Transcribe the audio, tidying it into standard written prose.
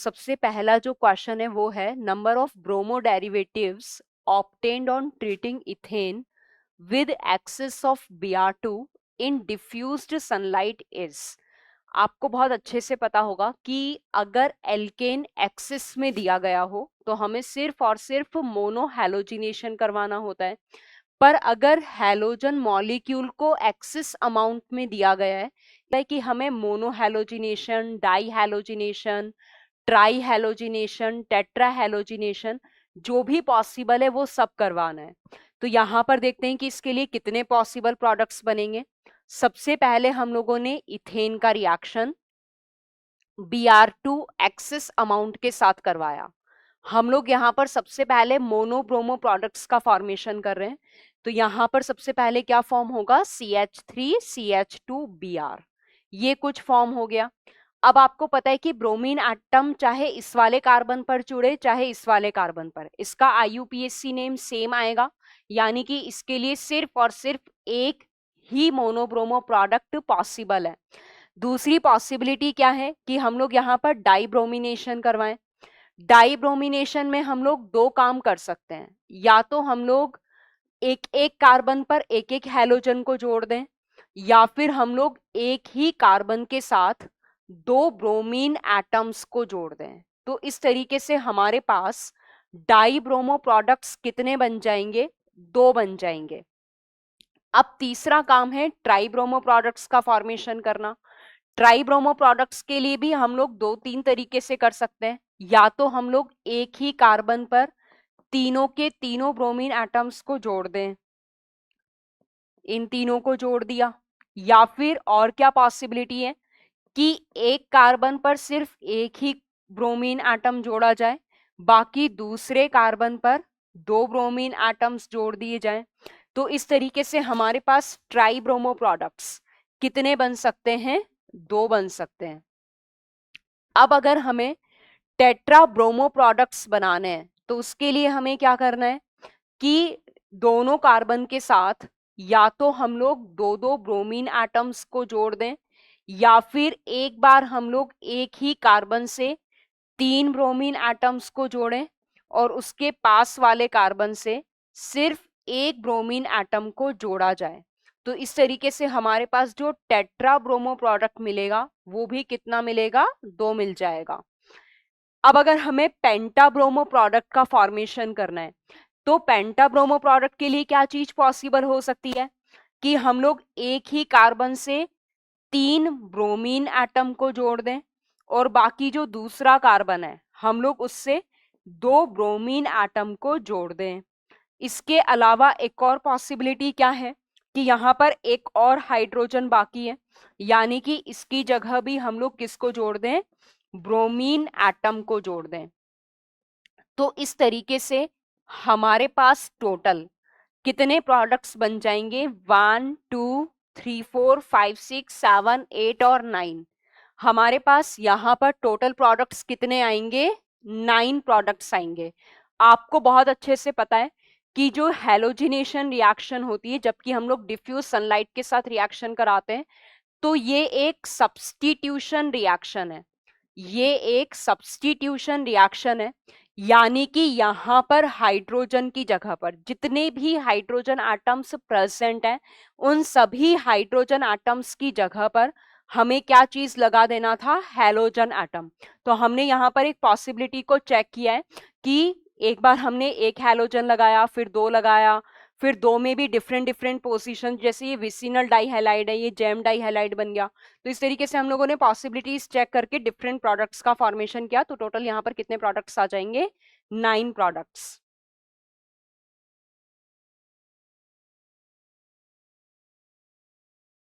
सबसे पहला जो क्वेश्चन है वो है number of bromo derivatives obtained on treating ethane with excess of Br2 in diffused sunlight is. आपको बहुत अच्छे से पता होगा कि अगर एल्केन एक्सिस में दिया गया हो तो हमें सिर्फ और सिर्फ मोनो हैलोजिनेशन करवाना होता है, पर अगर हैलोजन मॉलिक्यूल को एक्सिस अमाउंट में दिया गया है कि हमें mono halogenation, di halogenation, tri halogenation, tetra halogenation, जो भी पॉसिबल है वो सब करवाना है। तो यहाँ पर देखते हैं कि इसके लिए कितने पॉसिबल प्रोडक्ट्स बनेंगे। सबसे पहले हम लोगों ने इथेन का रिएक्शन Br2 एक्सिस अमाउंट के साथ करवाया। हम लोग यहाँ पर सबसे पहले मोनोब्रोमो प्रोडक्ट्स का फॉर्मेशन कर रहे हैं। तो यहाँ पर सबसे पहले क्या फॉर्म होगा, CH3CH2Br, ये कुछ फॉर्म हो गया। अब आपको पता है कि ब्रोमीन एटम चाहे इस वाले कार्बन पर जुड़े चाहे इस वाले कार्बन पर, इसका IUPAC नेम सेम आएगा, यानी कि इसके लिए सिर्फ और सिर्फ एक ही मोनोब्रोमो प्रोडक्ट पॉसिबल है। दूसरी पॉसिबिलिटी क्या है कि हम लोग यहाँ पर डाइब्रोमिनेशन करवाएं। डाइब्रोमिनेशन में हम लोग दो काम कर सकते हैं, या तो हम लोग एक एक कार्बन पर एक एक हैलोजन को जोड़ दें, या फिर हम लोग एक ही कार्बन के साथ दो ब्रोमीन एटम्स को जोड़ दें। तो इस तरीके से हमारे पास डाइब्रोमो प्रोडक्ट्स कितने बन जाएंगे, दो बन जाएंगे। अब तीसरा काम है ट्राइब्रोमो प्रोडक्ट्स का फॉर्मेशन करना। ट्राइब्रोमो प्रोडक्ट्स के लिए भी हम लोग दो तीन तरीके से कर सकते हैं, या तो हम लोग एक ही कार्बन पर तीनों के तीनों ब्रोमीन एटम्स को जोड़ दें, इन तीनों को जोड़ दिया, या फिर और क्या पॉसिबिलिटी है कि एक कार्बन पर सिर्फ एक ही ब्रोमीन एटम जोड़ा जाए, बाकी दूसरे कार्बन पर दो ब्रोमीन एटम्स जोड़ दिए जाएं। तो इस तरीके से हमारे पास ट्राइब्रोमो प्रोडक्ट्स कितने बन सकते हैं, दो बन सकते हैं। अब अगर हमें टेट्रा ब्रोमो प्रोडक्ट्स बनाने हैं तो उसके लिए हमें क्या करना है कि दोनों कार्बन के साथ या तो हम लोग दो दो ब्रोमीन एटम्स को जोड़ दें, या फिर एक बार हम लोग एक ही कार्बन से तीन ब्रोमीन एटम्स को जोड़ें और उसके पास वाले कार्बन से सिर्फ एक ब्रोमीन एटम को जोड़ा जाए। तो इस तरीके से हमारे पास जो टेट्रा ब्रोमो प्रोडक्ट मिलेगा वो भी कितना मिलेगा, दो मिल जाएगा। अब अगर हमें पेंटा ब्रोमो प्रोडक्ट का फॉर्मेशन करना है तो पेंटा ब्रोमो प्रोडक्ट के लिए क्या चीज पॉसिबल हो सकती है कि हम लोग एक ही कार्बन से तीन ब्रोमीन एटम को जोड़ दें और बाकी जो दूसरा कार्बन है हम लोग उससे दो ब्रोमीन एटम को जोड़ दें। इसके अलावा एक और पॉसिबिलिटी क्या है कि यहाँ पर एक और हाइड्रोजन बाकी है, यानी कि इसकी जगह भी हम लोग किसको जोड़ दें, ब्रोमीन एटम को जोड़ दें। तो इस तरीके से हमारे पास टोटल कितने प्रोडक्ट्स बन जाएंगे, 1 2 3 4 5 6 7 8 और 9। हमारे पास यहाँ पर टोटल प्रोडक्ट्स कितने आएंगे, 9 प्रोडक्ट्स आएंगे। आपको बहुत अच्छे से पता है कि जो हैलोजिनेशन रिएक्शन होती है, जबकि हम लोग डिफ्यूज सनलाइट के साथ रिएक्शन कराते हैं, तो ये एक सब्स्टिट्यूशन रिएक्शन है। ये एक सब्स्टिट्यूशन रिएक्शन है, यानी कि यहाँ पर हाइड्रोजन की जगह पर जितने भी हाइड्रोजन एटम्स प्रेजेंट हैं उन सभी हाइड्रोजन एटम्स की जगह पर हमें क्या चीज लगा देना था, हैलोजन एटम। तो हमने यहाँ पर एक पॉसिबिलिटी को चेक किया है कि एक बार हमने एक हैलोजन लगाया, फिर दो लगाया, फिर दो में भी डिफरेंट डिफरेंट पोजीशन, जैसे ये विसिनल डाइहैलाइड है, ये जेम डाइहैलाइड बन गया। तो इस तरीके से हम लोगों ने पॉसिबिलिटीज चेक करके डिफरेंट प्रोडक्ट्स का फॉर्मेशन किया। तो टोटल यहाँ पर कितने प्रोडक्ट्स आ जाएंगे, 9 प्रोडक्ट्स।